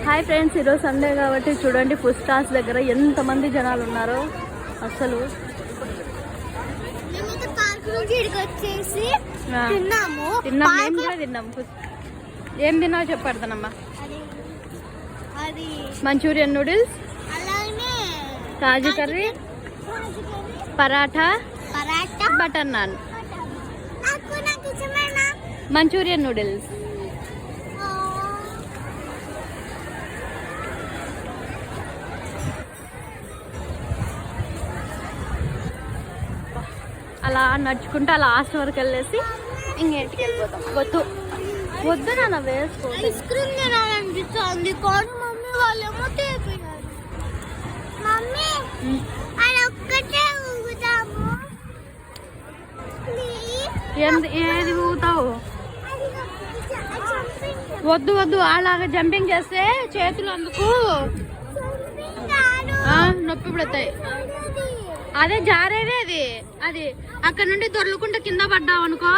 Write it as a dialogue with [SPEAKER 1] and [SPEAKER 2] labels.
[SPEAKER 1] Hi friends, ఈరోజు Sunday కాబట్టి చూడండి ఫుడ్ స్టాల్స్ దగ్గర ఎంతమంది జనాలు ఉన్నారో అసలు. తిన్నాము, మేము కూడా తిన్నాము. ఏం తిన్నావు చెప్పడతానమ్మా. Manchurian noodles, kaju curry, paratha, butter naan, Manchurian noodles. అలా నడుచుకుంటూ లాస్ట్ వరకు వెళ్ళేసి ఇంటికి వెళ్ళిపోతాం. వద్దు నాన్న వేసుకో. ఐస్ క్రీమ్ తినాలనిపిస్తుంది కానీ మమ్మీ వాళ్ళేమో తేపినారు. మమ్మీ అదొక్కటే ఊగుతాము. ఏది ఊగుతావు? వద్దు వద్దు, అలాగా జంపింగ్ చేస్తే చేతులు అందుకు నొప్పి పడతాయి. అదే జారేదే అది. అది అక్కడ నుండి దొర్లుకుంటే కింద పడ్డావు అనుకో